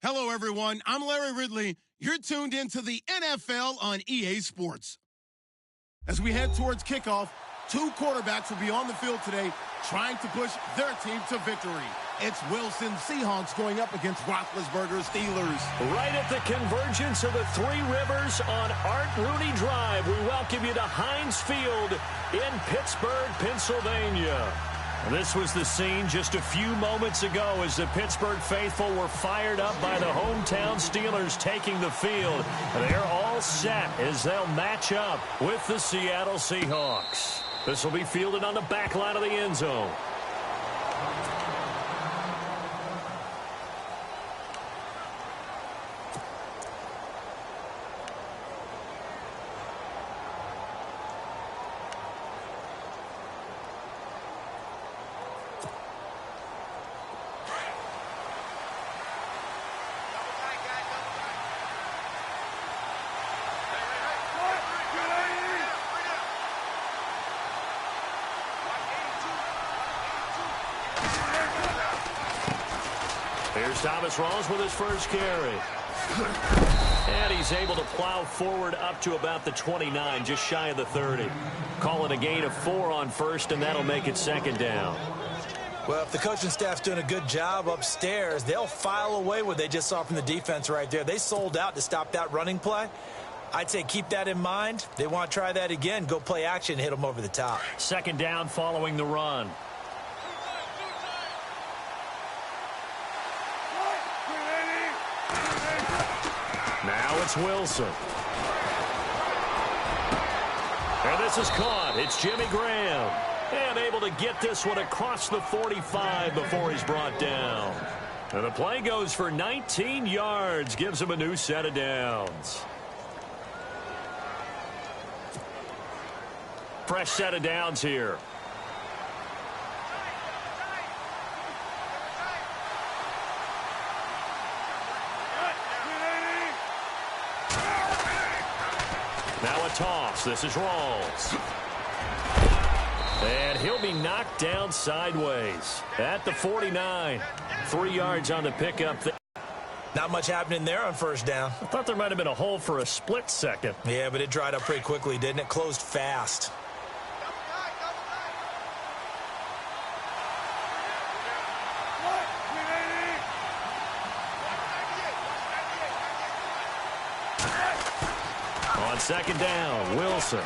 Hello, everyone. I'm Larry Ridley. You're tuned into the NFL on EA Sports. As we head towards kickoff, two quarterbacks will be on the field today trying to push their team to victory. It's Wilson Seahawks going up against Roethlisberger Steelers. Right at the convergence of the Three Rivers on Art Rooney Drive, we welcome you to Heinz Field in Pittsburgh, Pennsylvania. This was the scene just a few moments ago as the Pittsburgh faithful were fired up by the hometown Steelers taking the field. They're all set as they'll match up with the Seattle Seahawks. This will be fielded on the back line of the end zone. Here's Thomas Rawls with his first carry. And he's able to plow forward up to about the 29, just shy of the 30. Call it a gain of 4 on first, and that'll make it second down. Well, if the coaching staff's doing a good job upstairs, they'll file away what they just saw from the defense right there. They sold out to stop that running play. I'd say keep that in mind. They want to try that again. Go play action, hit them over the top. Second down following the run. Now it's Wilson. And this is caught. It's Jimmy Graham. And able to get this one across the 45 before he's brought down. And the play goes for 19 yards. Gives him a new set of downs. Fresh set of downs here. Now a toss. This is Rawls. And he'll be knocked down sideways at the 49. 3 yards on the pickup. Not much happening there on first down. I thought there might have been a hole for a split second. Yeah, but it dried up pretty quickly, didn't it? Closed fast. On second down, Wilson.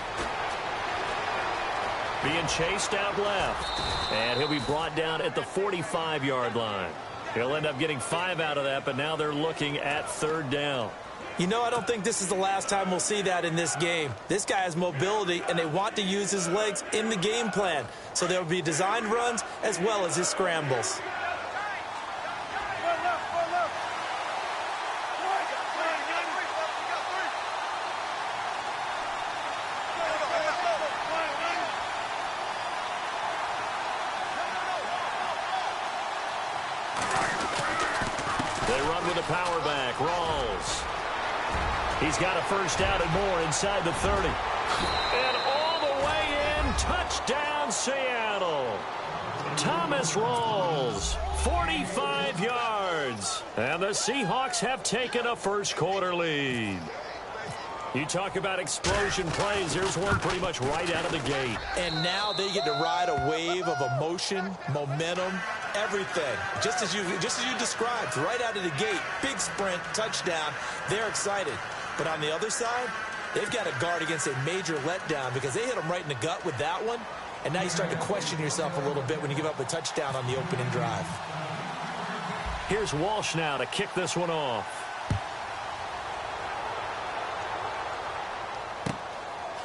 Being chased out left. And he'll be brought down at the 45-yard line. He'll end up getting 5 out of that, but now they're looking at third down. You know, I don't think this is the last time we'll see that in this game. This guy has mobility, and they want to use his legs in the game plan. So there will be designed runs as well as his scrambles. Power back, Rawls. He's got a first down and more inside the 30. And all the way in, touchdown Seattle. Thomas Rawls, 45 yards. And the Seahawks have taken a first quarter lead. You talk about explosion plays. Here's one pretty much right out of the gate. And now they get to ride a wave of emotion, momentum, everything. Just as you described, right out of the gate, big sprint, touchdown. They're excited. But on the other side, they've got to guard against a major letdown because they hit them right in the gut with that one. And now you start to question yourself a little bit when you give up a touchdown on the opening drive. Here's Walsh now to kick this one off.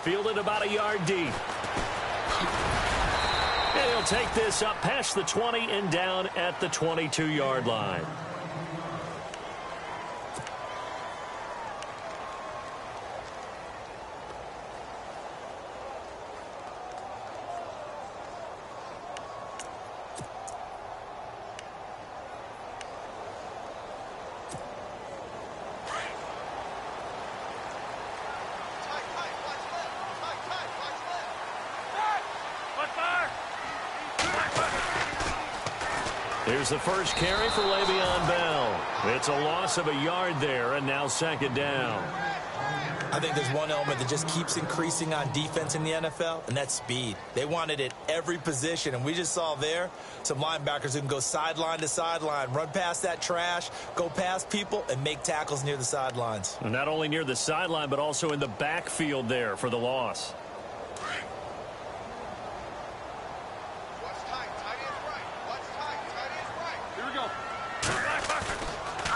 Fielded about a yard deep. And he'll take this up past the 20 and down at the 22-yard line. Here's the first carry for Le'Veon Bell. It's a loss of a yard there, and now second down. I think there's one element that just keeps increasing on defense in the NFL, and that's speed. They want it at every position, and we just saw there some linebackers who can go sideline to sideline, run past that trash, go past people, and make tackles near the sidelines. And not only near the sideline, but also in the backfield there for the loss.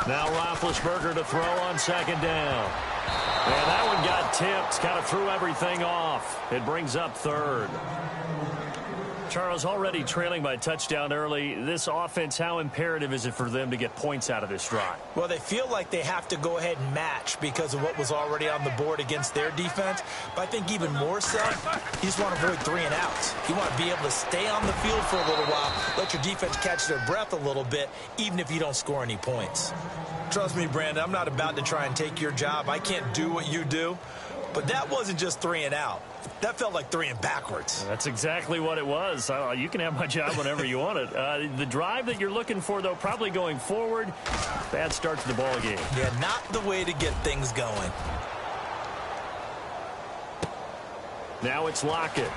Now Roethlisberger to throw on second down. And that one got tipped, kind of threw everything off. It brings up third. Charles, already trailing by a touchdown early. This offense, how imperative is it for them to get points out of this drive? Well, they feel like they have to go ahead and match because of what was already on the board against their defense. But I think even more so, you just want to avoid 3 and outs. You want to be able to stay on the field for a little while, let your defense catch their breath a little bit, even if you don't score any points. Trust me, Brandon, I'm not about to try and take your job. I can't do what you do. But that wasn't just 3 and out. That felt like 3 and backwards. That's exactly what it was. You can have my job whenever you want it. The drive that you're looking for, though, probably going forward, bad start to the ball game. Yeah, not the way to get things going. Now it's Lockett.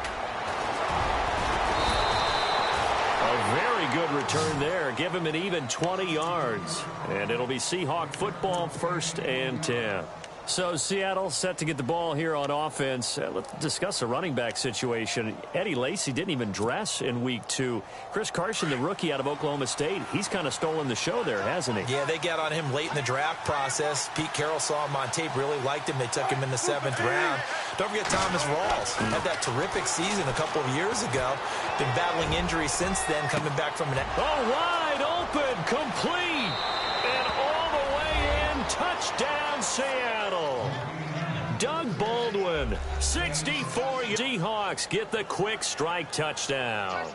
A very good return there. Give him an even 20 yards. And it'll be Seahawk football, 1st and 10. So Seattle set to get the ball here on offense. Let's discuss the running back situation. Eddie Lacy didn't even dress in week 2. Chris Carson, the rookie out of Oklahoma State, he's kind of stolen the show there, hasn't he? Yeah, they got on him late in the draft process. Pete Carroll saw him on tape, really liked him. They took him in the 7th round. Don't forget Thomas Rawls. Had that terrific season a couple of years ago. Been battling injury since then, coming back from an... Oh, wide open, complete, and all the way in, touchdown Seattle. Doug Baldwin, 64. Seahawks get the quick strike touchdown.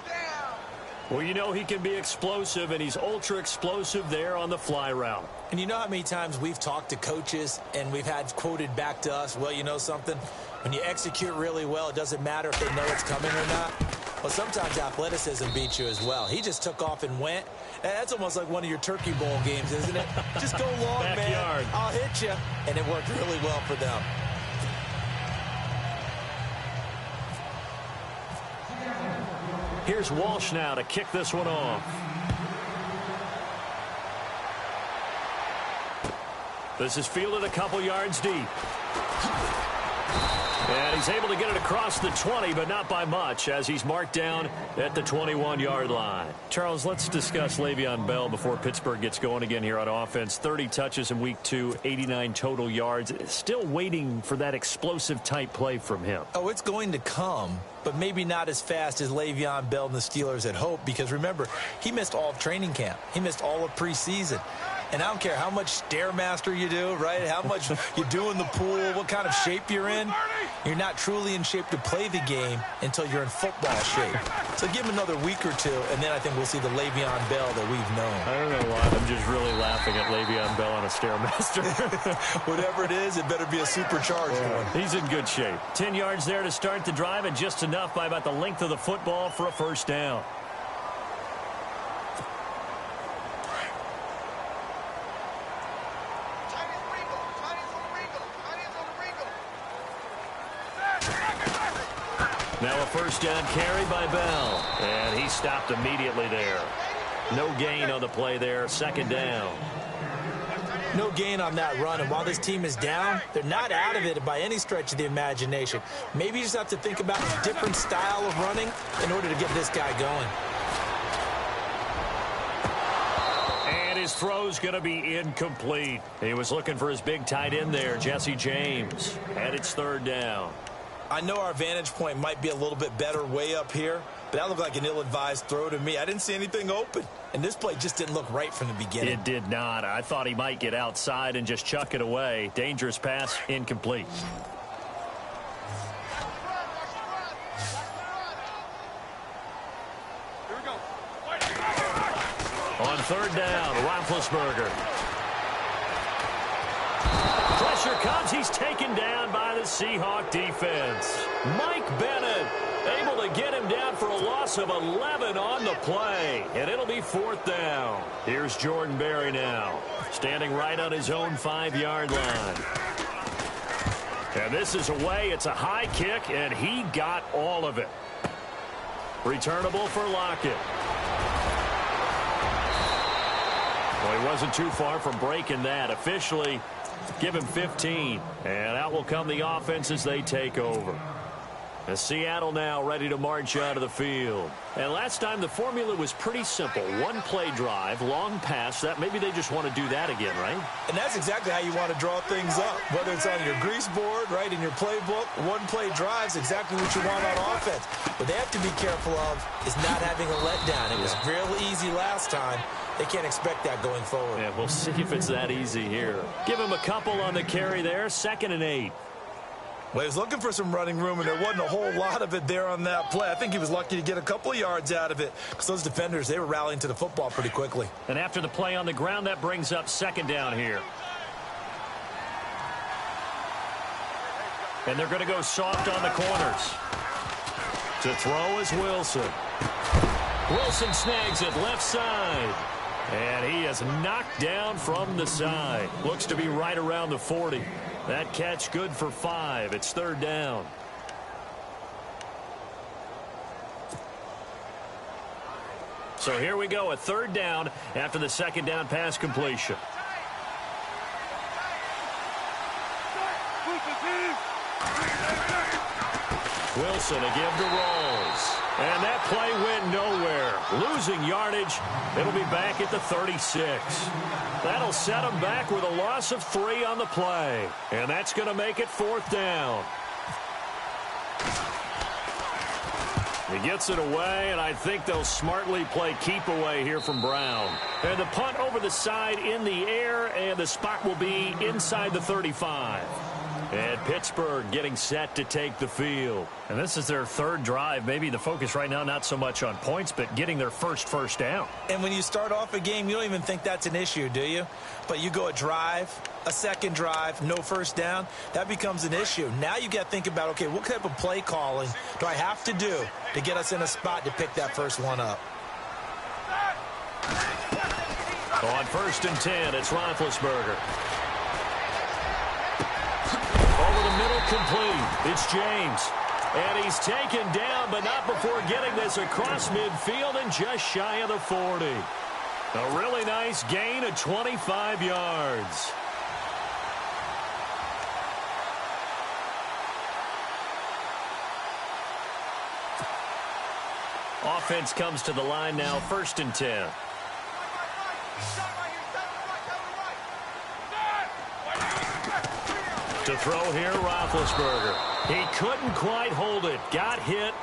Well, you know he can be explosive, and he's ultra explosive there on the fly route. And you know how many times we've talked to coaches and we've had quoted back to us, well, you know something? When you execute really well, it doesn't matter if they know it's coming or not. Well, sometimes athleticism beats you as well. He just took off and went. That's almost like one of your Turkey Bowl games, isn't it? Just go long, Backyard. man. I'll hit you. And it worked really well for them. Here's Walsh now to kick this one off. This is fielded a couple yards deep. And he's able to get it across the 20, but not by much, as he's marked down at the 21-yard line. Charles, let's discuss Le'Veon Bell before Pittsburgh gets going again here on offense. 30 touches in week 2, 89 total yards. Still waiting for that explosive type play from him. Oh, it's going to come, but maybe not as fast as Le'Veon Bell and the Steelers had hoped, because remember, he missed all of training camp. He missed all of preseason. And I don't care how much Stairmaster you do, right? How much you do in the pool, what kind of shape you're in. You're not truly in shape to play the game until you're in football shape. So give him another week or 2, and then I think we'll see the Le'Veon Bell that we've known. I don't know why. I'm just really laughing at Le'Veon Bell on a Stairmaster. Whatever it is, it better be a supercharged one. He's in good shape. 10 yards there to start the drive, and just enough by about the length of the football for a first down. Now a first down carry by Bell, and he stopped immediately there. No gain on the play there, second down. No gain on that run, and while this team is down, they're not out of it by any stretch of the imagination. Maybe you just have to think about a different style of running in order to get this guy going. And his throw's going to be incomplete. He was looking for his big tight end there, Jesse James, and it's third down. I know our vantage point might be a little bit better way up here, but that looked like an ill-advised throw to me. I didn't see anything open, and this play just didn't look right from the beginning. It did not. I thought he might get outside and just chuck it away. Dangerous pass, incomplete. Here we go. On third down, Roethlisberger. Pressure comes. He's taken down by the Seahawk defense. Mike Bennett able to get him down for a loss of 11 on the play. And it'll be 4th down. Here's Jordan Berry now, standing right on his own 5-yard line. And this is away. It's a high kick, and he got all of it. Returnable for Lockett. Well, he wasn't too far from breaking that. Officially, give him 15. And out will come the offense as they take over. And Seattle now ready to march out of the field. And last time the formula was pretty simple. One play drive, long pass. That maybe they just want to do that again, right? And that's exactly how you want to draw things up. Whether it's on your grease board, right, in your playbook, one play drive is exactly what you want on offense. What they have to be careful of is not having a letdown. It was real easy last time. They can't expect that going forward. Yeah, we'll see if it's that easy here. Give him a couple on the carry there. 2nd and 8. Well, he was looking for some running room, and there wasn't a whole lot of it there on that play. I think he was lucky to get a couple of yards out of it because those defenders, they were rallying to the football pretty quickly. And after the play on the ground, that brings up 2nd down here. And they're going to go soft on the corners. To throw is Wilson. Wilson snags it left side. And he is knocked down from the side. Looks to be right around the 40. That catch good for 5. It's 3rd down. So here we go, a 3rd down after the 2nd down pass completion. Wilson, a give to Rolls. And that play went nowhere. Losing yardage. It'll be back at the 36. That'll set him back with a loss of 3 on the play. And that's going to make it 4th down. He gets it away, and I think they'll smartly play keep away here from Brown. And the punt over the side in the air, and the spot will be inside the 35. And Pittsburgh getting set to take the field. And this is their 3rd drive. Maybe the focus right now not so much on points, but getting their first down. And when you start off a game, you don't even think that's an issue, do you? But you go a drive, a 2nd drive, no 1st down, that becomes an issue. Now you got to think about, okay, what type of play calling do I have to do to get us in a spot to pick that first one up? On 1st and 10, it's Roethlisberger. Over the middle, complete. It's James. And he's taken down, but not before getting this across midfield and just shy of the 40. A really nice gain of 25 yards. Offense comes to the line now, 1st and 10. To throw here, Roethlisberger. He couldn't quite hold it. Got hit.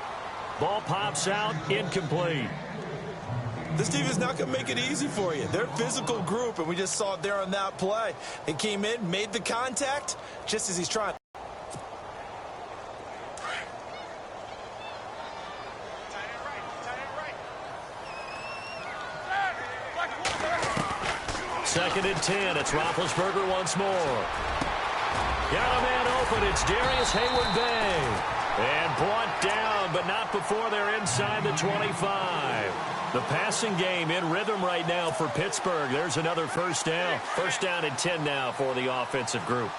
Ball pops out, incomplete. This team is not going to make it easy for you. They're a physical group, and we just saw it there on that play. They came in, made the contact, just as he's trying. Second and 10. It's Roethlisberger once more. Got a man open. It's Darius Hayward-Bay. And brought down, but not before they're inside the 25. The passing game in rhythm right now for Pittsburgh. There's another 1st down. 1st down and 10 now for the offensive group.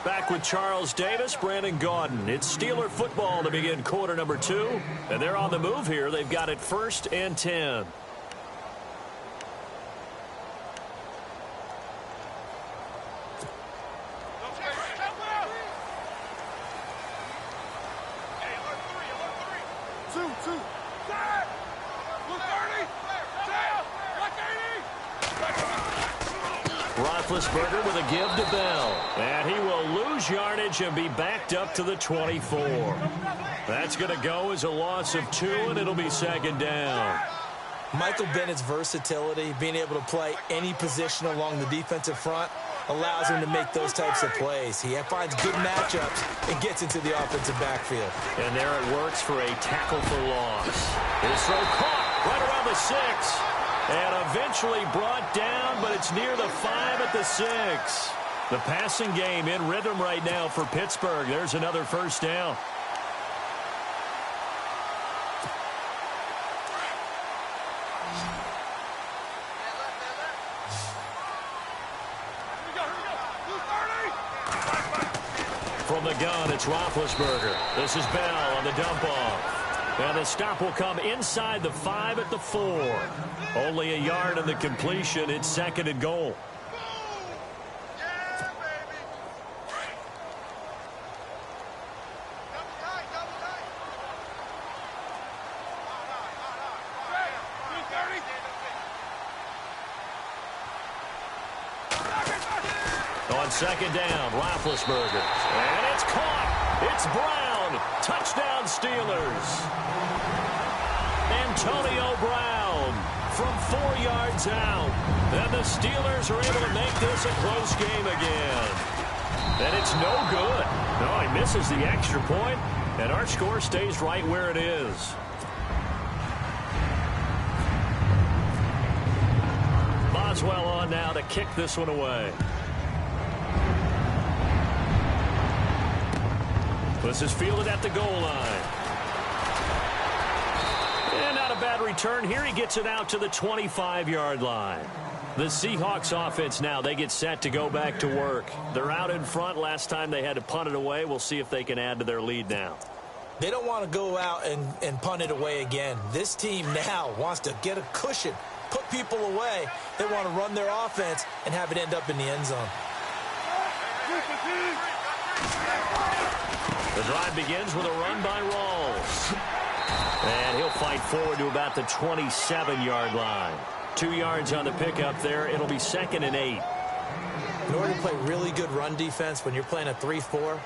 Back with Charles Davis, Brandon Gaudin. It's Steeler football to begin quarter number 2. And they're on the move here. They've got it 1st and 10. Roethlisberger with a give to Bell. And he will lose yardage and be backed up to the 24. That's going to go as a loss of 2, and it'll be 2nd down. Michael Bennett's versatility, being able to play any position along the defensive front, allows him to make those types of plays. He finds good matchups and gets into the offensive backfield. And there it works for a tackle for loss. His throw caught. right around the 6. And eventually brought down, but it's near the 5 at the 6. The passing game in rhythm right now for Pittsburgh. There's another first down. From the gun, it's Roethlisberger. This is Bell on the dump-off. And the stop will come inside the 5 at the 4. Only a yard in the completion. It's 2nd and goal. On 2nd down, Roethlisberger. And it's caught. It's Brown. Touchdown, Steelers. Antonio Brown from 4 yards out. And the Steelers are able to make this a close game again. And it's no good. No, he misses the extra point, and our score stays right where it is. Boswell on now to kick this one away. This is fielded at the goal line. And not a bad return here. He gets it out to the 25-yard line. The Seahawks offense now, they get set to go back to work. They're out in front. Last time they had to punt it away. We'll see if they can add to their lead now. They don't want to go out and punt it away again. This team now wants to get a cushion, put people away. They want to run their offense and have it end up in the end zone. The drive begins with a run by Rawls. And he'll fight forward to about the 27-yard line. 2 yards on the pickup there. It'll be 2nd and 8. In order to play really good run defense when you're playing a 3-4,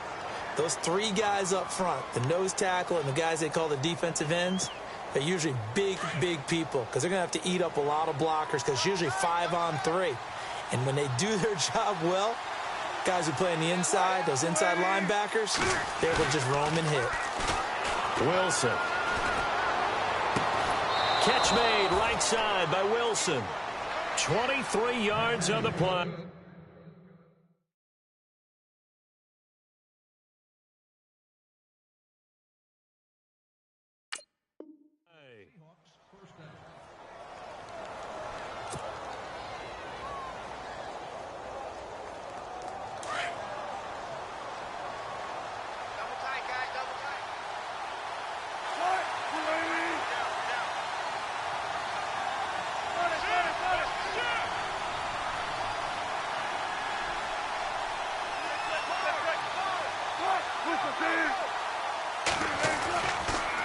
those 3 guys up front, the nose tackle and the guys they call the defensive ends, they're usually big, big people because they're going to have to eat up a lot of blockers because it's usually 5 on 3. And when they do their job well, guys who play on the inside, those inside linebackers, they're able to just roam and hit. Wilson. Catch made right side by Wilson. 23 yards on the play.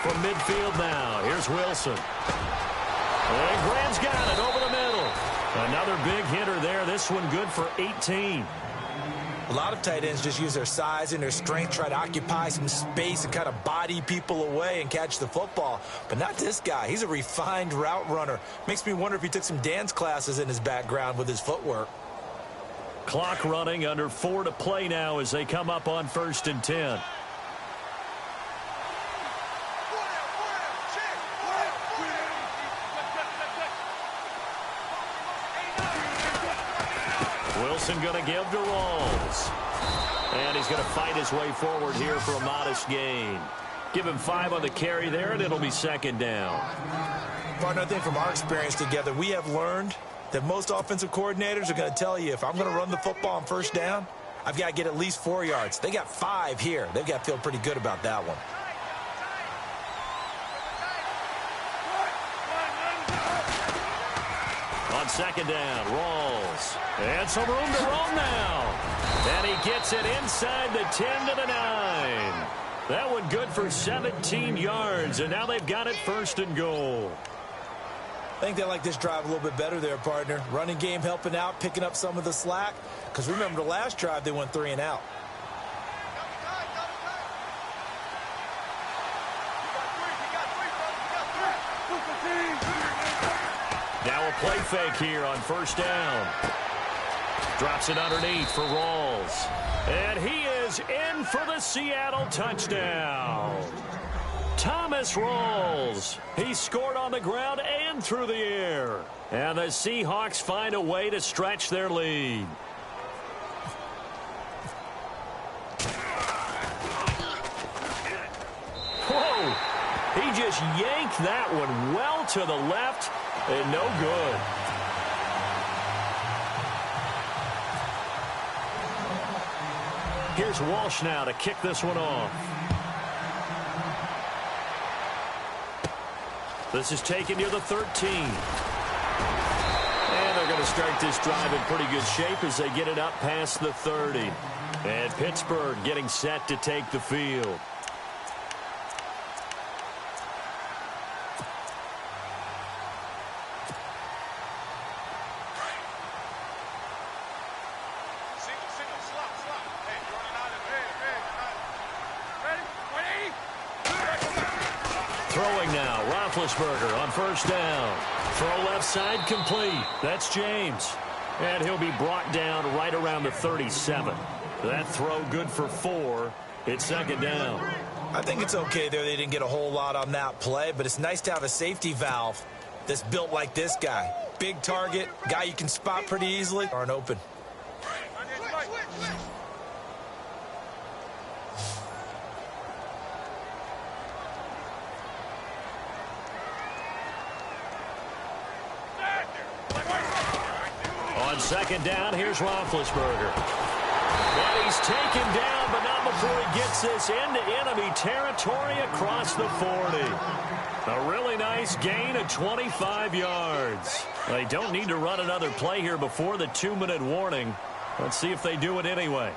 From midfield now, here's Wilson. And Graham's got it over the middle. Another big hitter there. This one good for 18. A lot of tight ends just use their size and their strength, try to occupy some space and kind of body people away and catch the football. But not this guy. He's a refined route runner. Makes me wonder if he took some dance classes in his background with his footwork. Clock running, under 4 to play now as they come up on 1st and 10. Wilson going to give to Rawls. And he's going to fight his way forward here for a modest gain. Give him 5 on the carry there, and it'll be 2nd down. Partner, I think from our experience together, we have learned that most offensive coordinators are going to tell you, if I'm going to run the football on 1st down, I've got to get at least 4 yards. They got 5 here. They've got to feel pretty good about that one. On 2nd down, Rawls. And some room to roam now. And he gets it inside the 10 to the 9. That one good for 17 yards, and now they've got it 1st and goal. I think they like this drive a little bit better there, partner. Running game helping out, picking up some of the slack. Because remember the last drive, they went 3 and out. Now a play fake here on 1st down. Drops it underneath for Rawls. And he is in for the Seattle touchdown. Thomas rolls. He scored on the ground and through the air. And the Seahawks find a way to stretch their lead. Whoa! He just yanked that one well to the left and no good. Here's Walsh now to kick this one off. This is taken near the 13. And they're going to start this drive in pretty good shape as they get it up past the 30. And Pittsburgh getting set to take the field. Throwing now, Roethlisberger on first down. Throw left side complete. That's James. And he'll be brought down right around the 37. That throw good for 4. It's second down. I think it's okay there. They didn't get a whole lot on that play, but it's nice to have a safety valve that's built like this guy. Big target, guy you can spot pretty easily, aren't open. On second down, here's Roethlisberger. And he's taken down, but not before he gets this into enemy territory across the 40. A really nice gain of 25 yards. They don't need to run another play here before the 2-minute warning. Let's see if they do it anyway.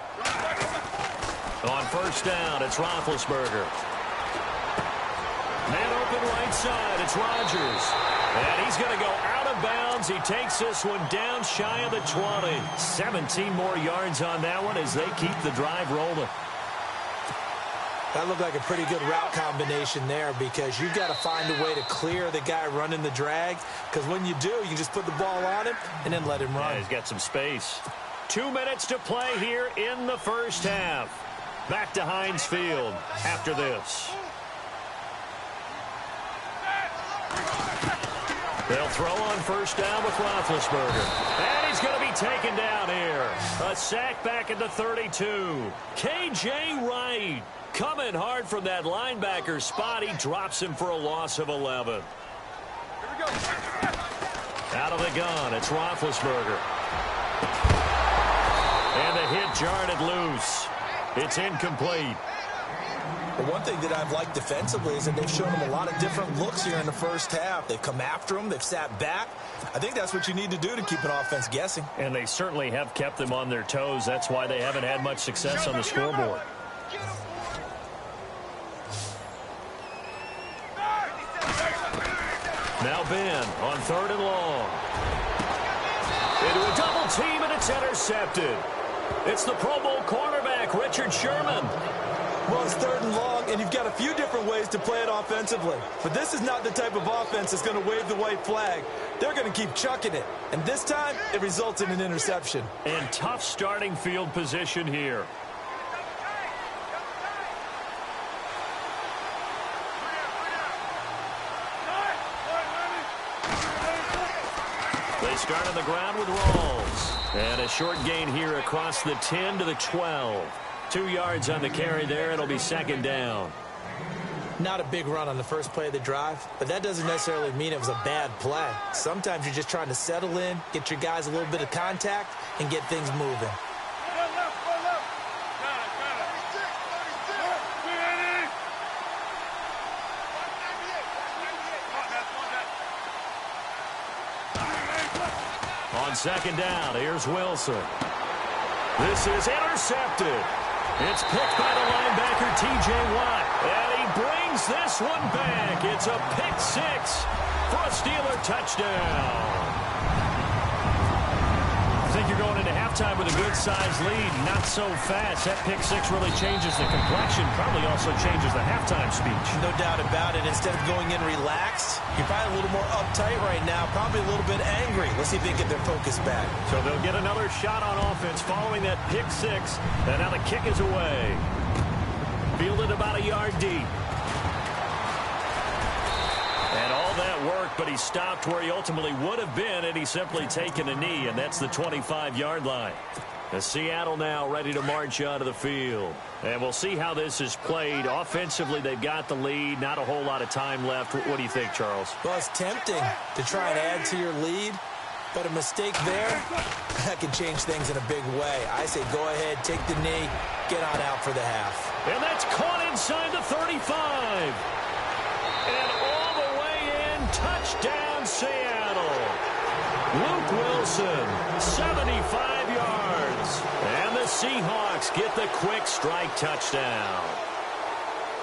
On first down, it's Roethlisberger. Man open right side, it's Rodgers. And he's going to go out of bounds. He takes this one down shy of the 20. 17 more yards on that one as they keep the drive rolling. That looked like a pretty good route combination there because you've got to find a way to clear the guy running the drag. Because when you do, you just put the ball on him and then let him run. Yeah, he's got some space. 2 minutes to play here in the first half. Back to Heinz Field after this. They'll throw on first down with Roethlisberger. And he's going to be taken down here. A sack back at the 32. K.J. Wright coming hard from that linebacker spot. He drops him for a loss of 11. Here we go. Out of the gun, it's Roethlisberger. And the hit jarred it loose. It's incomplete. Well, one thing that I've liked defensively is that they've shown him a lot of different looks here in the first half. They've come after him. They've sat back. I think that's what you need to do to keep an offense guessing. And they certainly have kept them on their toes. That's why they haven't had much success on the scoreboard. Now Ben on third and long. Into a double team, and it's intercepted. It's the Pro Bowl cornerback, Richard Sherman. Well, it's third and long, and you've got a few different ways to play it offensively. But this is not the type of offense that's going to wave the white flag. They're going to keep chucking it. And this time, it results in an interception. And tough starting field position here. They start on the ground with Rawls. And a short gain here across the 10 to the 12. 2 yards on the carry there. It'll be second down. Not a big run on the first play of the drive, but that doesn't necessarily mean it was a bad play. Sometimes you're just trying to settle in, get your guys a little bit of contact, and get things moving. On second down, here's Wilson. This is intercepted. It's picked by the linebacker, T.J. Watt. And he brings this one back. It's a pick six for a Steeler touchdown. I think you're going into halftime with a good-sized lead. Not so fast. That pick six really changes the complexion. Probably also changes the halftime speech. No doubt about it. Instead of going in relaxed, you're probably a little more uptight right now. Probably a little bit angry. Let's see if they can get their focus back. So they'll get another shot on offense following that pick six. And now the kick is away. Fielded about a yard deep. that worked, but he stopped where he ultimately would have been, and he's simply taken a knee, and that's the 25-yard line. The Seattle now ready to march onto the field. And we'll see how this is played. Offensively, they've got the lead. Not a whole lot of time left. What do you think, Charles? Well, it's tempting to try and add to your lead, but a mistake there, that can change things in a big way. I say go ahead, take the knee, get on out for the half. And that's caught inside the 35. And all the way in, touchdown Seattle. Luke Wilson, 75 yards. And the Seahawks get the quick strike touchdown.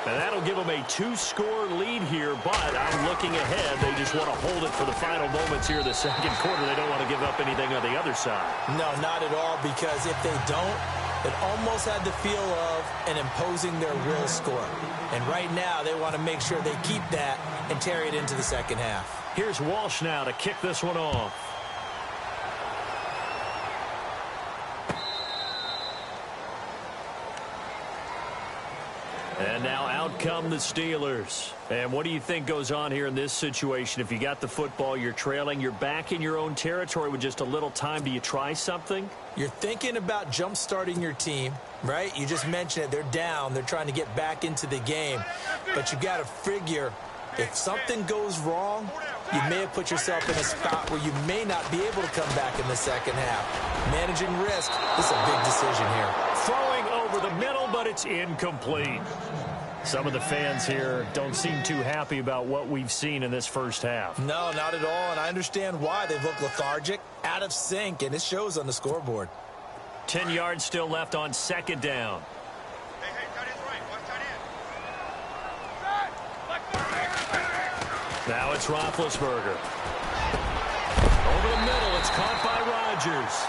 And that'll give them a 2-score lead here, but I'm looking ahead. They just want to hold it for the final moments here in the second quarter. They don't want to give up anything on the other side. No, not at all, because if they don't, it almost had the feel of an imposing their will score. And right now, they want to make sure they keep that and carry it into the second half. Here's Walsh now to kick this one off. And now out come the Steelers. And what do you think goes on here in this situation? If you got the football, you're trailing, you're back in your own territory with just a little time. Do you try something? You're thinking about jump-starting your team, right? You just mentioned it. They're down. They're trying to get back into the game. But you got to figure if something goes wrong, you may have put yourself in a spot where you may not be able to come back in the second half. Managing risk is a big decision here. Throwing over the middle, but it's incomplete. Some of the fans here don't seem too happy about what we've seen in this first half. No, not at all, and I understand why. They look lethargic, out of sync, and it shows on the scoreboard. 10 yards still left on second down. Hey, tight end's right. Watch tight end. Now it's Roethlisberger. Over the middle, it's caught by Rodgers.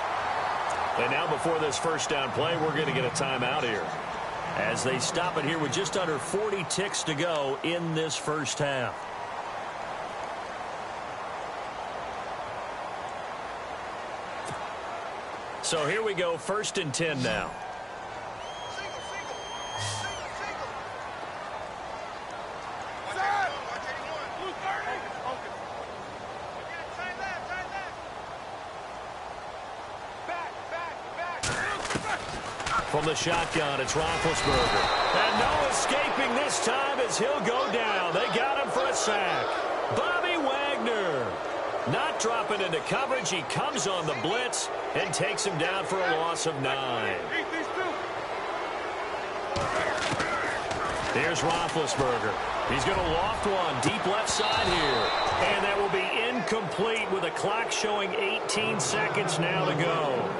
And now before this first down play, we're going to get a timeout here, as they stop it here with just under 40 ticks to go in this first half. So here we go, 1st and 10 now. From the shotgun, it's Roethlisberger. And no escaping this time as he'll go down. They got him for a sack. Bobby Wagner not dropping into coverage. He comes on the blitz and takes him down for a loss of 9. Here's Roethlisberger. He's going to loft one deep left side here. And that will be incomplete with the clock showing 18 seconds now to go.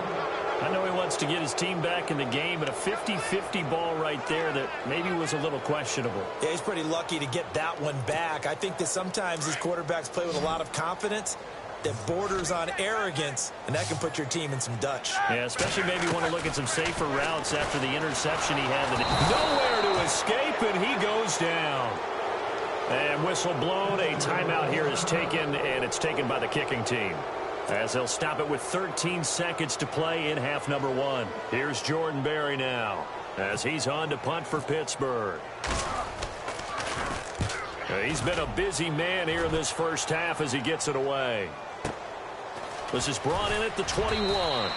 I know he wants to get his team back in the game, but a 50-50 ball right there that maybe was a little questionable. Yeah, he's pretty lucky to get that one back. I think that sometimes these quarterbacks play with a lot of confidence that borders on arrogance, and that can put your team in some Dutch. Yeah, especially maybe want to look at some safer routes after the interception he had. Nowhere to escape, and he goes down. And whistle blown. A timeout here is taken, and it's taken by the kicking team, as they'll stop it with 13 seconds to play in half number 1. Here's Jordan Berry now, as he's on to punt for Pittsburgh. He's been a busy man here in this first half as he gets it away. This is brought in at the 21.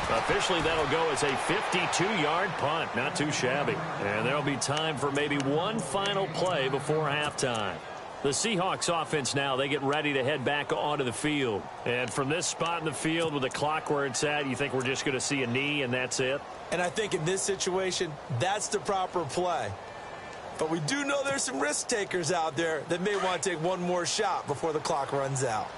Officially, that'll go as a 52-yard punt. Not too shabby. And there'll be time for maybe one final play before halftime. The Seahawks offense now, they get ready to head back onto the field. And from this spot in the field with the clock where it's at, you think we're just going to see a knee and that's it? And I think in this situation, that's the proper play. But we do know there's some risk takers out there that may want to take one more shot before the clock runs out.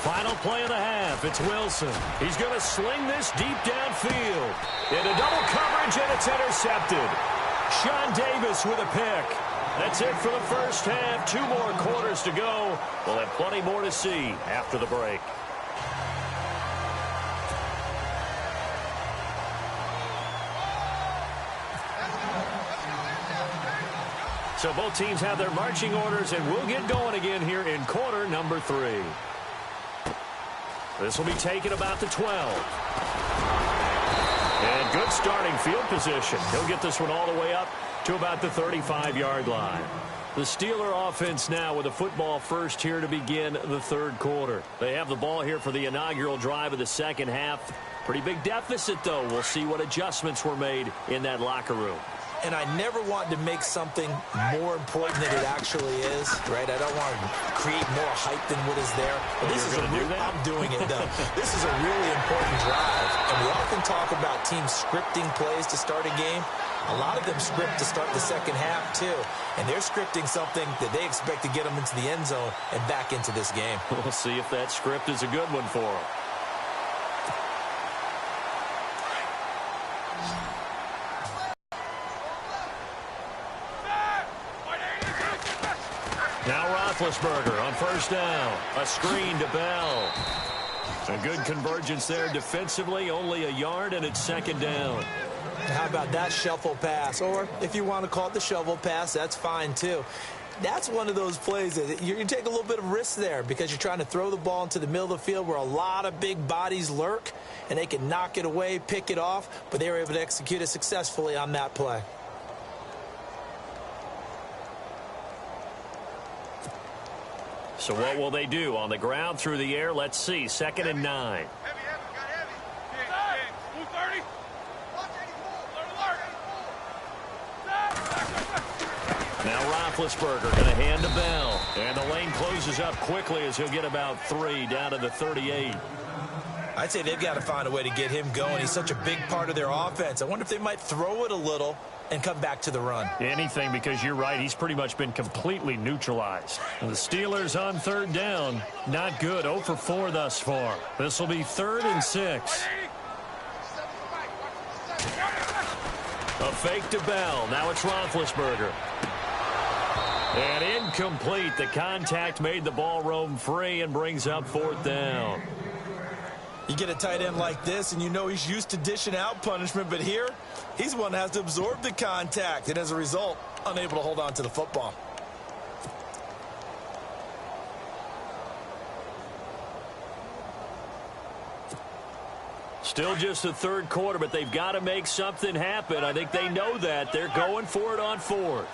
Final play of the half. It's Wilson. He's going to sling this deep downfield. Into double coverage, and it's intercepted. Sean Davis with a pick. That's it for the first half. 2 more quarters to go. We'll have plenty more to see after the break. So both teams have their marching orders, and we'll get going again here in quarter number 3. This will be taken about the 12. And good starting field position. He'll get this one all the way up to about the 35-yard line. The Steeler offense now with a football first here to begin the third quarter. They have the ball here for the inaugural drive of the second half. Pretty big deficit, though. We'll see what adjustments were made in that locker room. And I never want to make something more important than it actually is, right? I don't want to create more hype than what is there. But this is I'm doing it, though. This is a really important drive. And we often talk about teams scripting plays to start a game. A lot of them script to start the second half, too. And they're scripting something that they expect to get them into the end zone and back into this game. We'll see if that script is a good one for them. Now Roethlisberger on first down. A screen to Bell. A good convergence there defensively. Only a yard, and it's second down. How about that shuffle pass? Or if you want to call it the shovel pass, that's fine too. That's one of those plays that you take a little bit of risk there because you're trying to throw the ball into the middle of the field where a lot of big bodies lurk, and they can knock it away, pick it off, but they were able to execute it successfully on that play. So what will they do? On the ground, through the air, let's see. 2nd and 9. Heavy, got heavy. King, 230. Now Roethlisberger going to hand to Bell. And the lane closes up quickly as he'll get about 3 down to the 38. I'd say they've got to find a way to get him going. He's such a big part of their offense. I wonder if they might throw it a little and come back to the run. Anything, because you're right. He's pretty much been completely neutralized. And the Steelers on 3rd down. Not good. 0 for 4 thus far. This will be 3rd and 6. A fake to Bell. Now it's Roethlisberger. And incomplete. The contact made the ball roam free and brings up 4th down. You get a tight end like this, and you know he's used to dishing out punishment, but here, he's the one that has to absorb the contact, and as a result, unable to hold on to the football. Still just the third quarter, but they've got to make something happen. I think they know that. They're going for it on 4th.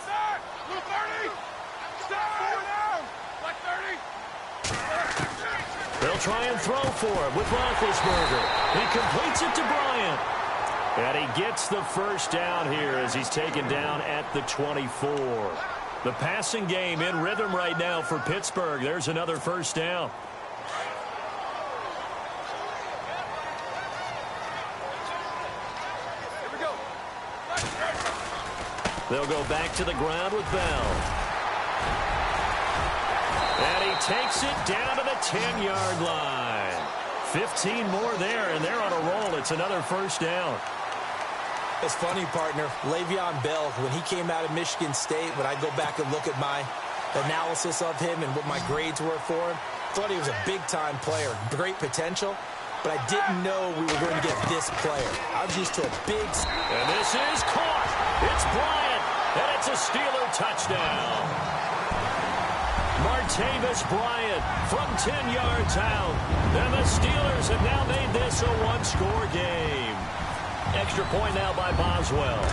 They'll try and throw for it with Roethlisberger. He completes it to Bryant. And he gets the first down here as he's taken down at the 24. The passing game in rhythm right now for Pittsburgh. There's another first down. They'll go back to the ground with Bell. And he takes it down to the 10-yard line. 15 more there, and they're on a roll. It's another first down. It's funny, partner. Le'Veon Bell, when he came out of Michigan State, when I go back and look at my analysis of him and what my grades were for him, thought he was a big-time player, great potential, but I didn't know we were going to get this player. I was used to a big... And this is caught. It's Bryant, and it's a Steeler touchdown. Martavis Bryant from 10 yards out. And the Steelers have now made this a one-score game. Extra point now by Boswell.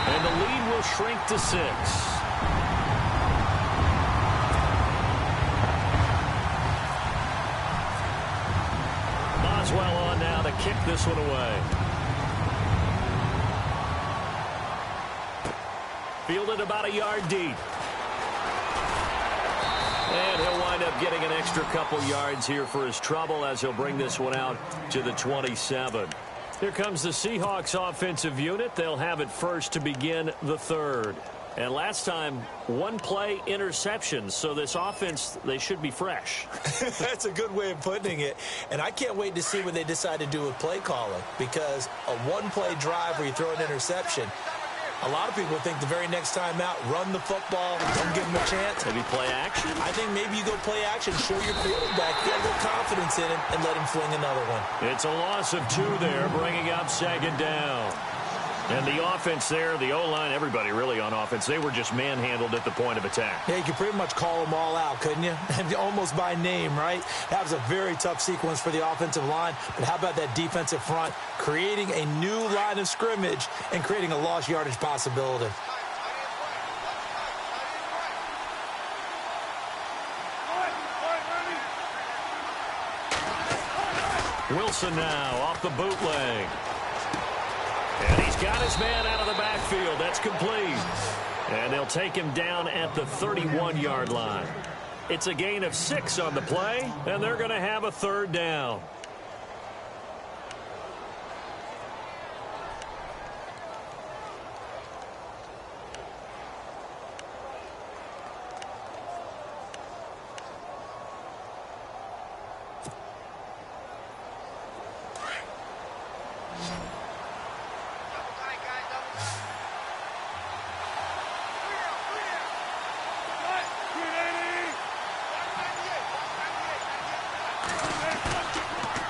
And the lead will shrink to 6. Boswell on now to kick this one away. Fielded about a yard deep. And he'll wind up getting an extra couple yards here for his trouble as he'll bring this one out to the 27. Here comes the Seahawks offensive unit. They'll have it first to begin the third. And last time, one play interceptions. So this offense, they should be fresh. That's a good way of putting it. And I can't wait to see what they decide to do with play calling. Because a one-play drive where you throw an interception, a lot of people think the very next time out, run the football, don't give them a chance. Maybe play action? I think maybe you go play action, show your quarterback, get a little confidence in him, and let him fling another one. It's a loss of 2 there, bringing up second down. And the offense there, the O-line, everybody really on offense, they were just manhandled at the point of attack. Yeah, you could pretty much call them all out, couldn't you? Almost by name, right? That was a very tough sequence for the offensive line. But how about that defensive front creating a new line of scrimmage and creating a lost yardage possibility? Wilson now off the bootleg. And he's got his man out of the backfield. That's complete. And they'll take him down at the 31-yard line. It's a gain of 6 on the play, and they're going to have a third down.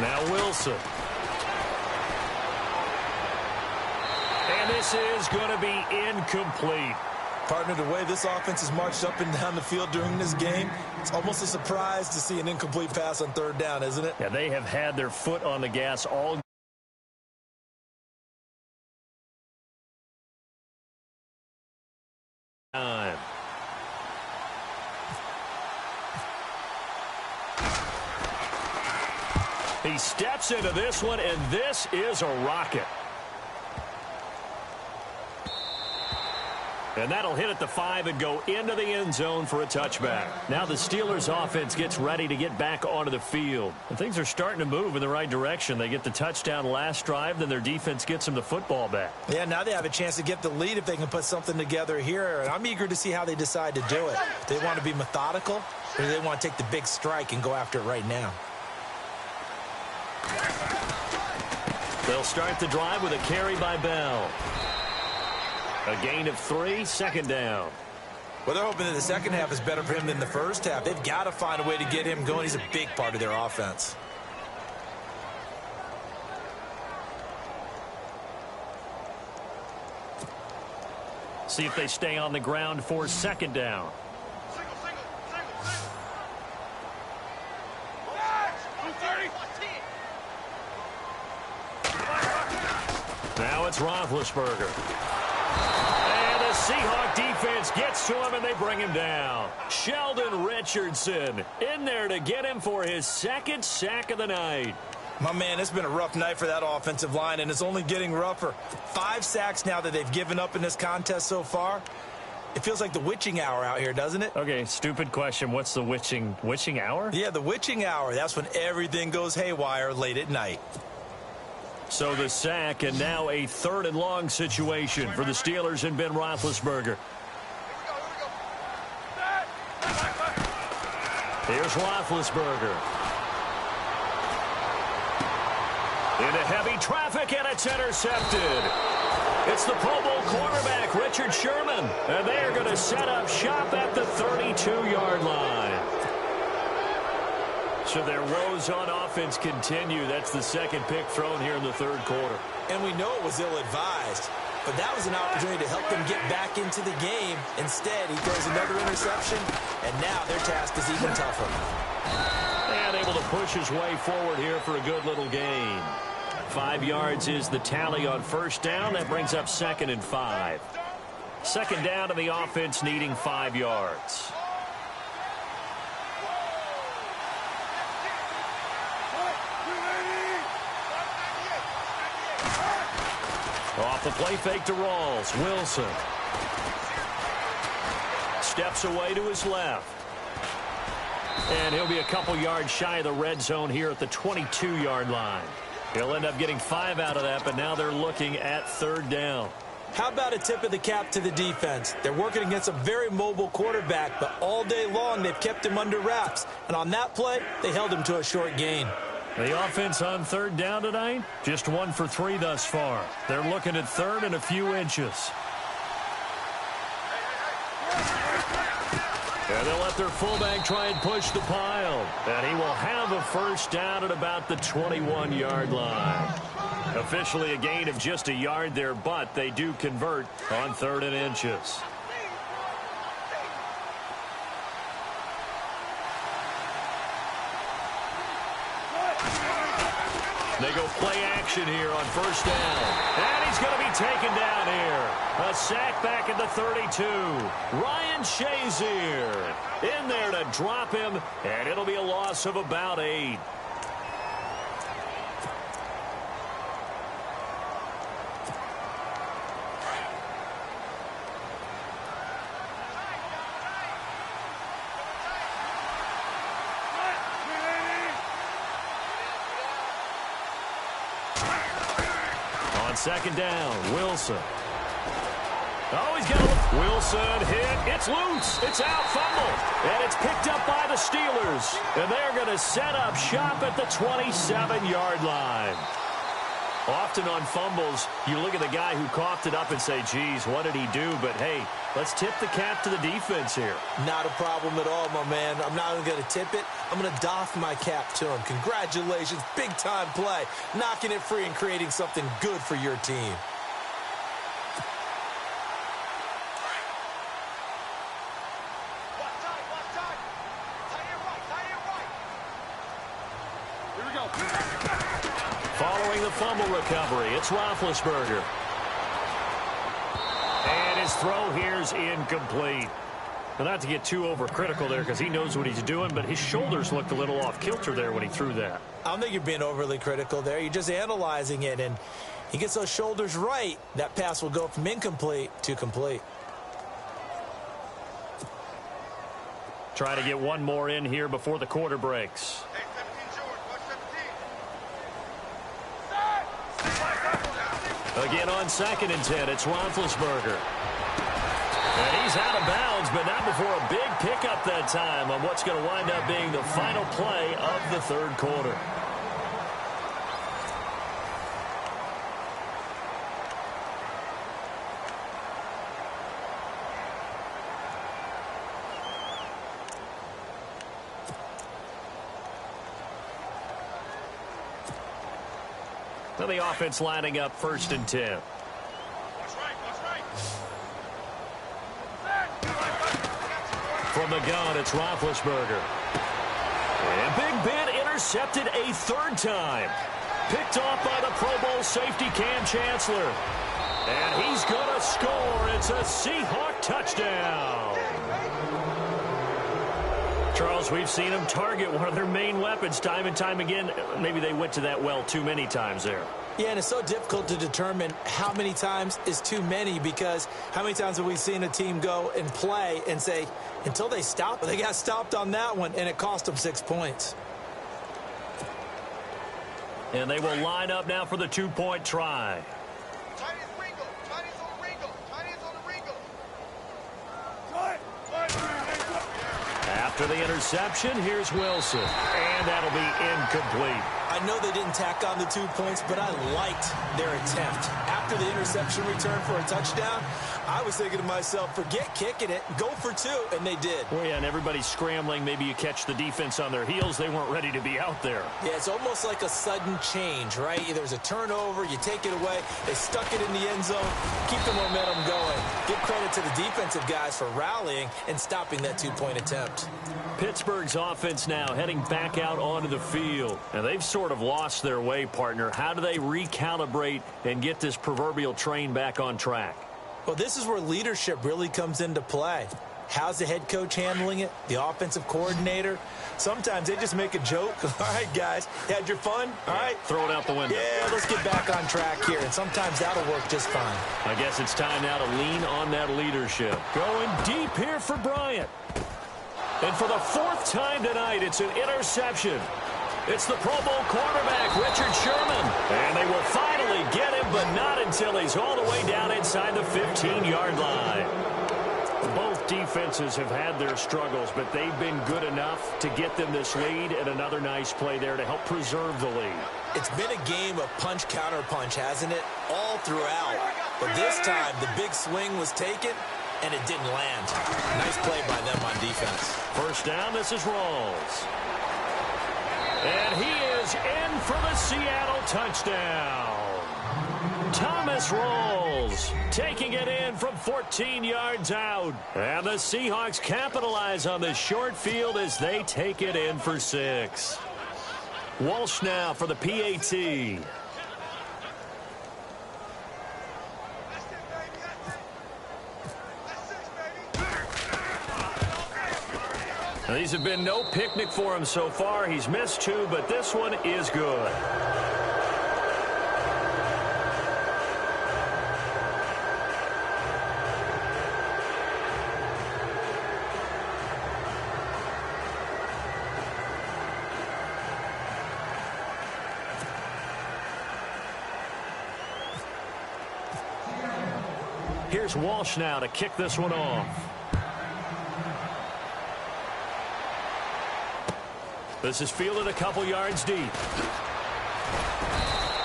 Now Wilson. And this is going to be incomplete. Partner, the way this offense has marched up and down the field during this game, it's almost a surprise to see an incomplete pass on third down, isn't it? Yeah, they have had their foot on the gas all time. He steps into this one, and this is a rocket. And that'll hit at the 5 and go into the end zone for a touchback. Now the Steelers offense gets ready to get back onto the field. And things are starting to move in the right direction. They get the touchdown last drive, then their defense gets them the football back. Yeah, now they have a chance to get the lead if they can put something together here. And I'm eager to see how they decide to do it. Do they want to be methodical, or do they want to take the big strike and go after it right now? They'll start the drive with a carry by Bell. A gain of 3, second down. Well, they're hoping that the second half is better for him than the first half. They've got to find a way to get him going. He's a big part of their offense. See if they stay on the ground for second down. Now it's Roethlisberger. And the Seahawk defense gets to him, and they bring him down. Sheldon Richardson in there to get him for his second sack of the night. My man, it's been a rough night for that offensive line, and it's only getting rougher. 5 sacks now that they've given up in this contest so far. It feels like the witching hour out here, doesn't it? Okay, stupid question. What's the witching hour? Yeah, the witching hour. That's when everything goes haywire late at night. So the sack, and now a 3rd and long situation for the Steelers and Ben Roethlisberger. Here's Roethlisberger. Into heavy traffic, and it's intercepted. It's the Pro Bowl quarterback, Richard Sherman, and they are going to set up shop at the 32-yard line. So their woes on offense continue. That's the second pick thrown here in the 3rd quarter. And we know it was ill-advised, but that was an opportunity to help them get back into the game. Instead, he throws another interception, and now their task is even tougher. And able to push his way forward here for a good little gain. 5 yards is the tally on first down. That brings up 2nd and 5. Second down to the offense needing 5 yards. Off the play fake to Rawls. Wilson steps away to his left. And he'll be a couple yards shy of the red zone here at the 22-yard line. He'll end up getting 5 out of that, but now they're looking at 3rd down. How about a tip of the cap to the defense? They're working against a very mobile quarterback, but all day long they've kept him under wraps. And on that play, they held him to a short gain. The offense on 3rd down tonight, just 1 for 3 thus far. They're looking at 3rd and a few inches. And they'll let their fullback try and push the pile. And he will have a first down at about the 21-yard line. Officially a gain of just a yard there, but they do convert on 3rd and inches. They go play action here on 1st down. And he's going to be taken down here. A sack back at the 32. Ryan Shazier in there to drop him, and it'll be a loss of about 8. On 2nd down, Wilson. Oh, he's got a Wilson hit. It's loose. It's out, fumble. And it's picked up by the Steelers. And they're going to set up shop at the 27-yard line. Often on fumbles, you look at the guy who coughed it up and say, geez, what did he do? But, hey, let's tip the cap to the defense here. Not a problem at all, my man. I'm not even going to tip it. I'm going to doff my cap to him. Congratulations. Big-time play. Knocking it free and creating something good for your team. Following the fumble recovery, it's Roethlisberger. And his throw here's incomplete. Well, not to get too overcritical there because he knows what he's doing, but his shoulders looked a little off kilter there when he threw that. I don't think you're being overly critical there. You're just analyzing it, and he gets those shoulders right. That pass will go from incomplete to complete. Try to get one more in here before the quarter breaks. Hey, 17 short. Watch 17. Again on 2nd and 10, it's Roethlisberger. And he's out of bounds, but not before a big pickup that time on what's going to wind up being the final play of the 3rd quarter. So the offense lining up 1st and 10. From the gun, it's Roethlisberger. And Big Ben intercepted a 3rd time. Picked off by the Pro Bowl safety Cam Chancellor. And he's going to score. It's a Seahawk touchdown. Charles, we've seen them target one of their main weapons time and time again. Maybe they went to that well too many times there. Yeah, and it's so difficult to determine how many times is too many, because how many times have we seen a team go and play and say, until they stop, they got stopped on that one, and it cost them 6 points. And they will line up now for the 2-point try. Chinese wrinkle. Chinese on the wrinkle. Chinese on the wrinkle. After the interception, here's Wilson. And that'll be incomplete. I know they didn't tack on the 2 points, but I liked their attempt. After the interception return for a touchdown, I was thinking to myself, forget kicking it, go for 2, and they did. Well, yeah, and everybody's scrambling. Maybe you catch the defense on their heels. They weren't ready to be out there. Yeah, it's almost like a sudden change, right? There's a turnover, you take it away, they stuck it in the end zone, keep the momentum going. Give credit to the defensive guys for rallying and stopping that 2-point attempt. Pittsburgh's offense now heading back out onto the field. And they've sort of lost their way, partner. How do they recalibrate and get this proverbial train back on track? Well, this is where leadership really comes into play. How's the head coach handling it? The offensive coordinator? Sometimes they just make a joke. All right, guys, had your fun? All right. Throw it out the window. Yeah, let's get back on track here. And sometimes that'll work just fine. I guess it's time now to lean on that leadership. Going deep here for Bryant. And for the 4th time tonight, it's an interception. It's the Pro Bowl quarterback, Richard Sherman. And they will finally get him, but not until he's all the way down inside the 15-yard line. Both defenses have had their struggles, but they've been good enough to get them this lead, and another nice play there to help preserve the lead. It's been a game of punch-counter-punch, hasn't it? All throughout. But this time, the big swing was taken, and it didn't land. Nice play by them on defense. 1st down, this is Rawls. And he is in for the Seattle touchdown. Thomas rolls, taking it in from 14 yards out. And the Seahawks capitalize on the short field as they take it in for 6. Walsh now for the PAT. Now, these have been no picnic for him so far. He's missed 2, but this one is good. Here's Walsh now to kick this one off. This is fielded a couple yards deep.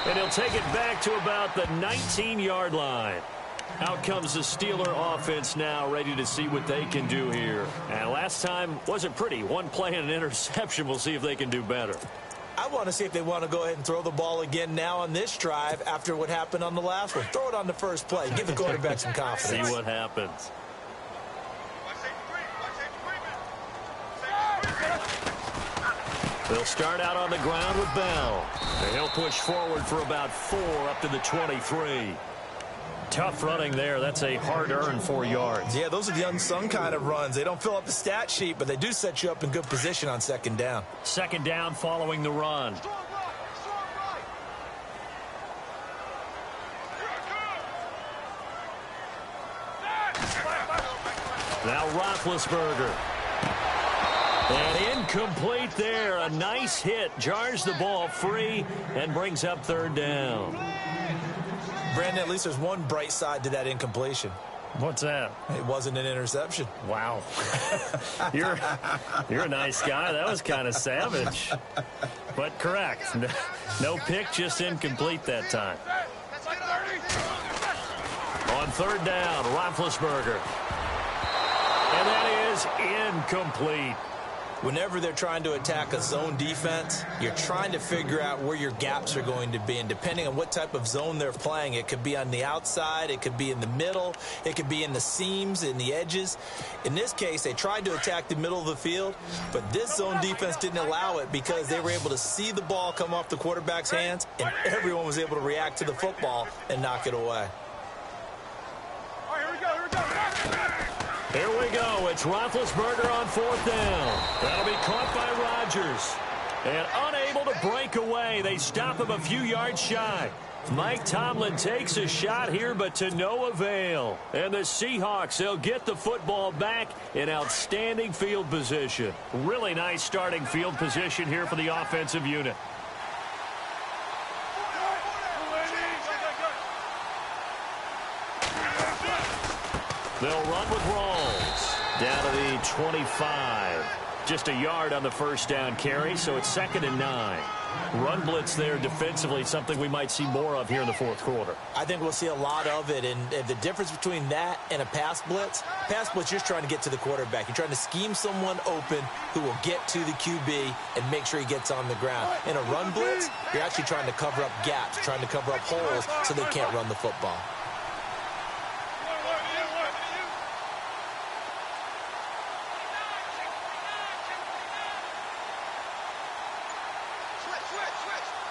And he'll take it back to about the 19-yard line. Out comes the Steeler offense now, ready to see what they can do here. And last time wasn't pretty. One play and an interception. We'll see if they can do better. I want to see if they want to go ahead and throw the ball again now on this drive after what happened on the last one. Throw it on the first play. Give the quarterback some confidence. See what happens. They'll start out on the ground with Bell. And he'll push forward for about 4 up to the 23. Tough running there. That's a hard-earned 4 yards. Yeah, those are the unsung kind of runs. They don't fill up the stat sheet, but they do set you up in good position on second down. Second down following the run. Now Roethlisberger. And incomplete there. A nice hit. Jars the ball free and brings up third down. Brandon, at least there's one bright side to that incompletion. What's that? It wasn't an interception. Wow. You're a nice guy. That was kind of savage. But correct. No pick, just incomplete that time. On third down, Roethlisberger. And that is incomplete. Whenever they're trying to attack a zone defense, you're trying to figure out where your gaps are going to be. And depending on what type of zone they're playing, it could be on the outside, it could be in the middle, it could be in the seams, in the edges. In this case, they tried to attack the middle of the field, but this zone defense didn't allow it because they were able to see the ball come off the quarterback's hands, and everyone was able to react to the football and knock it away. All right, here we go. Here we go. It's Roethlisberger on fourth down. That'll be caught by Rodgers. And unable to break away. They stop him a few yards shy. Mike Tomlin takes a shot here, but to no avail. And the Seahawks, they'll get the football back in outstanding field position. Really nice starting field position here for the offensive unit. They'll run with Rawls. Down to the 25. Just a yard on the first down carry, so it's 2nd and 9. Run blitz there defensively, something we might see more of here in the fourth quarter. I think we'll see a lot of it, and the difference between that and a pass blitz, you're just trying to get to the quarterback. You're trying to scheme someone open who will get to the QB and make sure he gets on the ground. In a run blitz, you're actually trying to cover up gaps, trying to cover up holes so they can't run the football.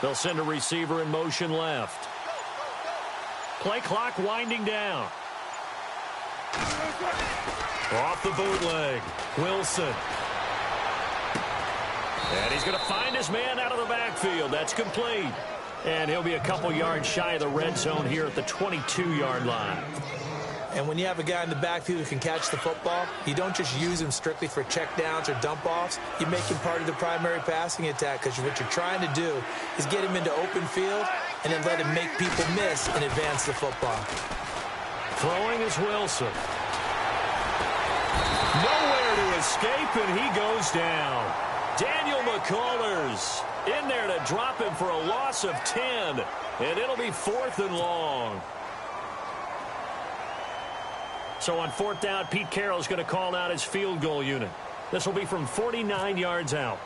They'll send a receiver in motion left. Play clock winding down. Off the bootleg. Wilson. And he's going to find his man out of the backfield. That's complete. And he'll be a couple yards shy of the red zone here at the 22-yard line. And when you have a guy in the backfield who can catch the football, you don't just use him strictly for checkdowns or dump-offs. You make him part of the primary passing attack because what you're trying to do is get him into open field and then let him make people miss and advance the football. Throwing is Wilson. Nowhere to escape, and he goes down. Daniel McCullers in there to drop him for a loss of 10, and it'll be 4th and long. So on 4th down, Pete Carroll's going to call out his field goal unit. This will be from 49 yards out.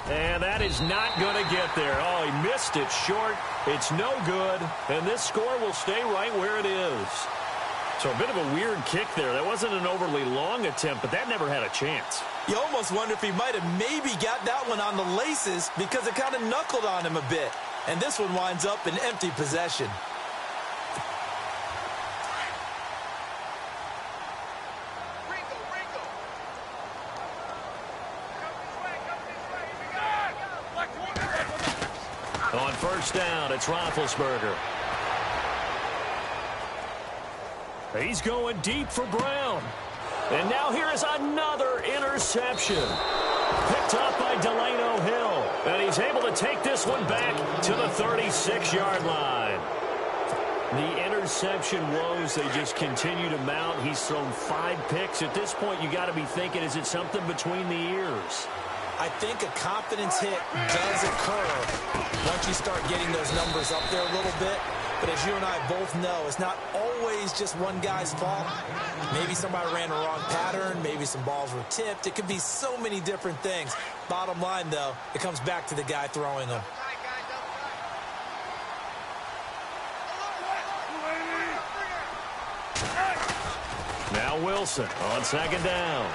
And that is not going to get there. Oh, he missed it short. It's no good. And this score will stay right where it is. So a bit of a weird kick there. That wasn't an overly long attempt, but that never had a chance. You almost wonder if he might have maybe got that one on the laces because it kind of knuckled on him a bit. And this one winds up in empty possession. On first down, it's Roethlisberger. He's going deep for Brown. And now here is another interception. Picked up by Delano Hill. And he's able to take this one back to the 36-yard line. The interception woes, they just continue to mount. He's thrown 5 picks. At this point, you got to be thinking, is it something between the ears? I think a confidence hit does occur once you start getting those numbers up there a little bit. But as you and I both know, it's not always just one guy's fault. Maybe somebody ran the wrong pattern. Maybe some balls were tipped. It could be so many different things. Bottom line, though, it comes back to the guy throwing them. Now Wilson on second down.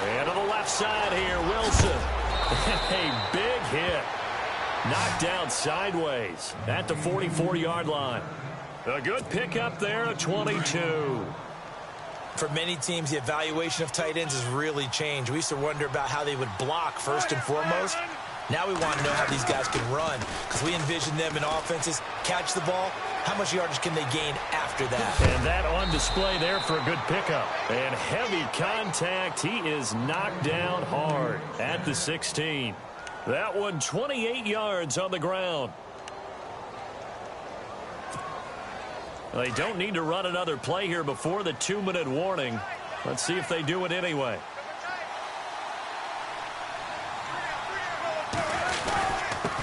And to the left side here, Wilson. A big hit. Knocked down sideways at the 44-yard line. A good pickup there at 22. For many teams, the evaluation of tight ends has really changed. We used to wonder about how they would block first and foremost. Now we want to know how these guys can run because we envision them in offenses, catch the ball. How much yardage can they gain after that? And that on display there for a good pickup. And heavy contact. He is knocked down hard at the 16. That one 28 yards on the ground. They don't need to run another play here before the 2-minute warning. Let's see if they do it anyway.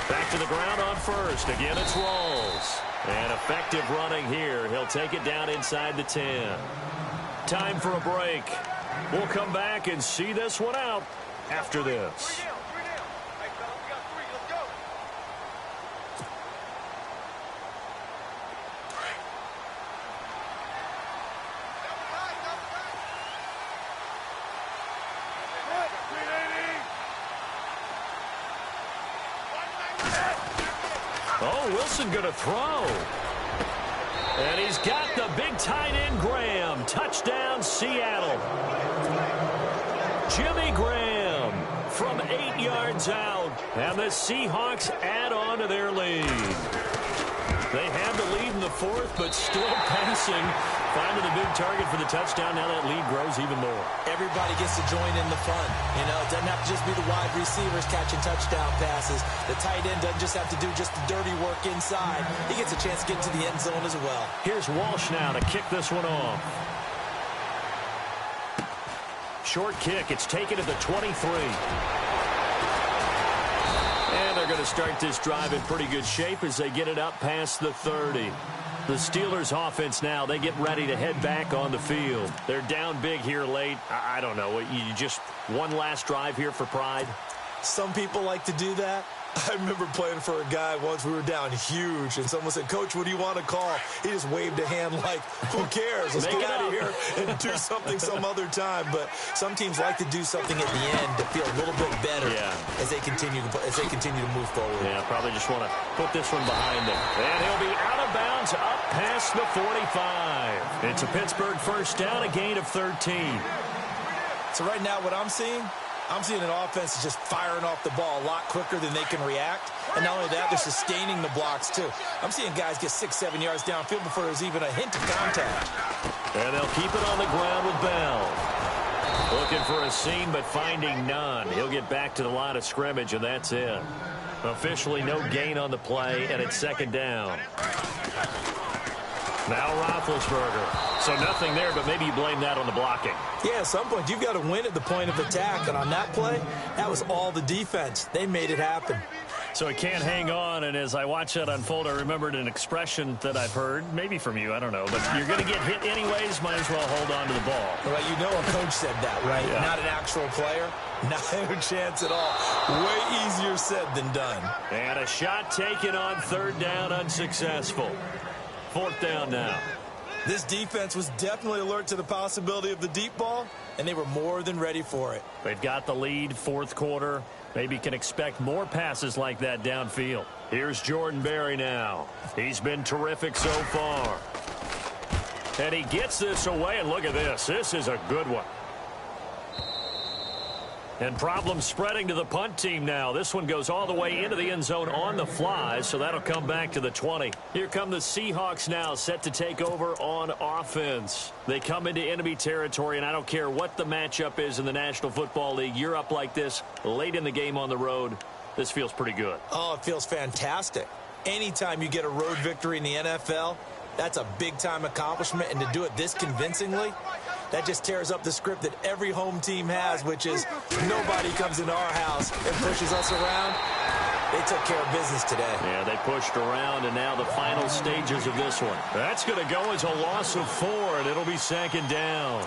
Back to the ground on first. Again, it's Rawls. And effective running here. He'll take it down inside the 10. Time for a break. We'll come back and see this one out after this. Oh, Wilson going to throw. And he's got the big tight end, Graham. Touchdown, Seattle. Jimmy Graham from 8 yards out. And the Seahawks add on to their lead. They had the lead in the fourth, but still passing. Finding the big target for the touchdown. Now that lead grows even more. Everybody gets to join in the fun. You know, it doesn't have to just be the wide receivers catching touchdown passes. The tight end doesn't just have to do just the dirty work inside. He gets a chance to get into the end zone as well. Here's Walsh now to kick this one off. Short kick. It's taken at the 23. And they're going to start this drive in pretty good shape as they get it up past the 30. The Steelers offense now, they get ready to head back on the field. They're down big here late. I don't know. You just one last drive here for pride? Some people like to do that. I remember playing for a guy once. We were down huge, and someone said, "Coach, what do you want to call?" He just waved a hand like, who cares? Let's get out of here and do something some other time. But some teams like to do something at the end to feel a little bit better as they continue to move forward. Yeah, probably just want to put this one behind them. And he'll be out of bounds up past the 45. It's a Pittsburgh first down, a gain of 13. So right now what I'm seeing an offense that's just firing off the ball a lot quicker than they can react. And not only that, they're sustaining the blocks, too. I'm seeing guys get 6-7 yards downfield before there's even a hint of contact. And they'll keep it on the ground with Bell. Looking for a seam, but finding none. He'll get back to the line of scrimmage, and that's it. Officially no gain on the play, and it's second down. Now Roethlisberger. So nothing there, but maybe you blame that on the blocking. Yeah, at some point, you've got to win at the point of attack. And on that play, that was all the defense. They made it happen. So he can't hang on, and as I watch that unfold, I remembered an expression that I've heard, maybe from you, I don't know, but you're going to get hit anyways, might as well hold on to the ball. Well, you know a coach said that, right? Yeah. Not an actual player. No chance at all. Way easier said than done. And a shot taken on third down, unsuccessful. Fourth down now. This defense was definitely alert to the possibility of the deep ball, and they were more than ready for it. They've got the lead, fourth quarter. Maybe can expect more passes like that downfield. Here's Jordan Berry now. He's been terrific so far. And he gets this away, and look at this. This is a good one. And problems spreading to the punt team now. This one goes all the way into the end zone on the fly, so that'll come back to the 20. Here come the Seahawks now, set to take over on offense. They come into enemy territory, and I don't care what the matchup is in the National Football League. You're up like this late in the game on the road. This feels pretty good. Oh, it feels fantastic. Anytime you get a road victory in the NFL, that's a big-time accomplishment, and to do it this convincingly, that just tears up the script that every home team has, which is nobody comes into our house and pushes us around. They took care of business today. Yeah, they pushed around, and now the final stages of this one. That's going to go as a loss of 4, and it'll be second down.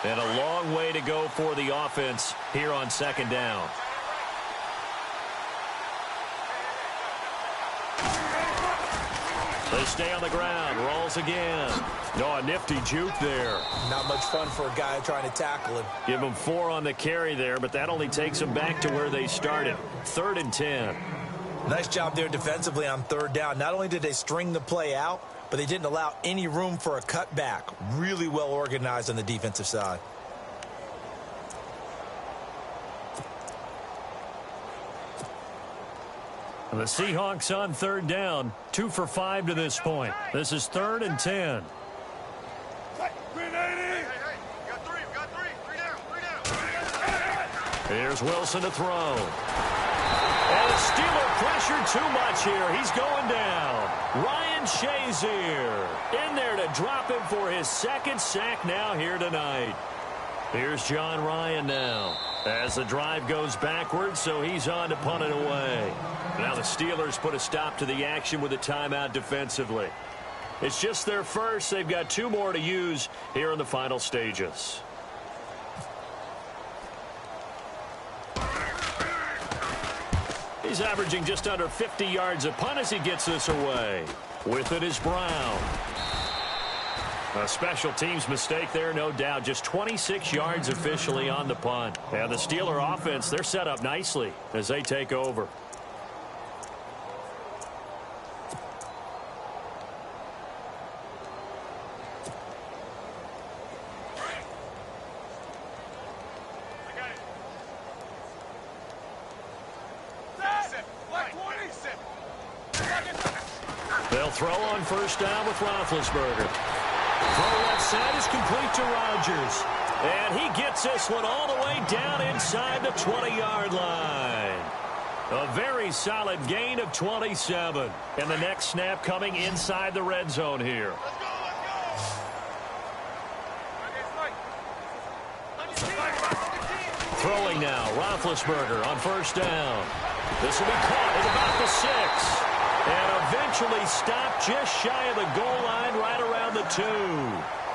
And a long way to go for the offense here on second down. They stay on the ground. Rolls again. No, a nifty juke there. Not much fun for a guy trying to tackle him. Give him 4 on the carry there, but that only takes them back to where they started. 3rd and 10. Nice job there defensively on third down. Not only did they string the play out, but they didn't allow any room for a cutback. Really well organized on the defensive side. The Seahawks on third down, 2 for 5 to this point. This is 3rd and 10. Here's Wilson to throw. And the Steeler pressure too much here. He's going down. Ryan Shazier in there to drop him for his 2nd sack now here tonight. Here's John Ryan now as the drive goes backwards, so he's on to punt it away. Now the Steelers put a stop to the action with a timeout defensively. It's just their first. They've got 2 more to use here in the final stages. He's averaging just under 50 yards a punt as he gets this away. With it is Brown. A special teams mistake there, no doubt. Just 26 yards officially on the punt. And the Steeler offense, they're set up nicely as they take over. They'll throw on first down with Roethlisberger. Throw left side is complete to Rodgers. And he gets this one all the way down inside the 20-yard line. A very solid gain of 27. And the next snap coming inside the red zone here. Throwing now, Roethlisberger on first down. This will be caught at about the 6. And eventually stopped just shy of the goal line right around the 2.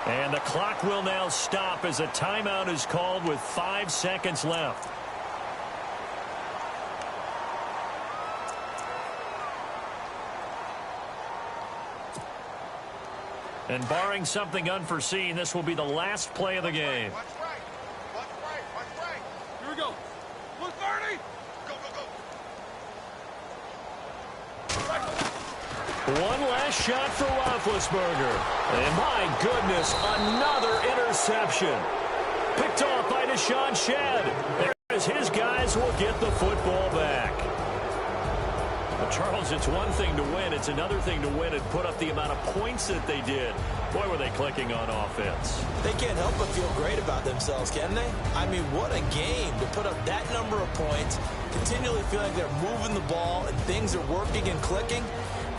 And the clock will now stop as a timeout is called with 5 seconds left. And barring something unforeseen, this will be the last play of the game. Watch right. Watch right. Watch right. Here we go. 130. Go, go, go. One last shot for Roethlisberger. And my goodness, another interception. Picked off by Deshaun Shedd. As his guys will get the football back. Well, Charles, it's one thing to win. It's another thing to win and put up the amount of points that they did. Boy, were they clicking on offense. They can't help but feel great about themselves, can they? I mean, what a game to put up that number of points, continually feel like they're moving the ball and things are working and clicking.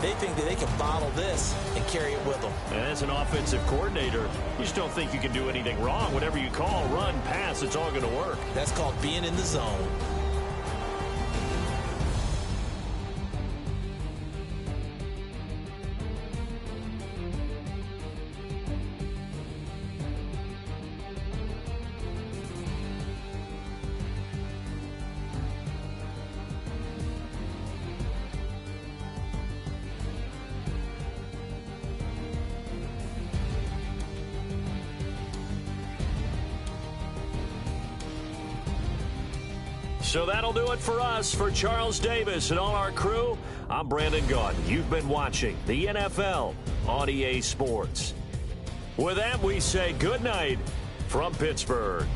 They think that they can bottle this and carry it with them. And as an offensive coordinator, you just don't think you can do anything wrong. Whatever you call, run, pass, it's all going to work. That's called being in the zone. So that'll do it for us. For Charles Davis and all our crew, I'm Brandon Gaudin. You've been watching the NFL on EA Sports. With that, we say good night from Pittsburgh.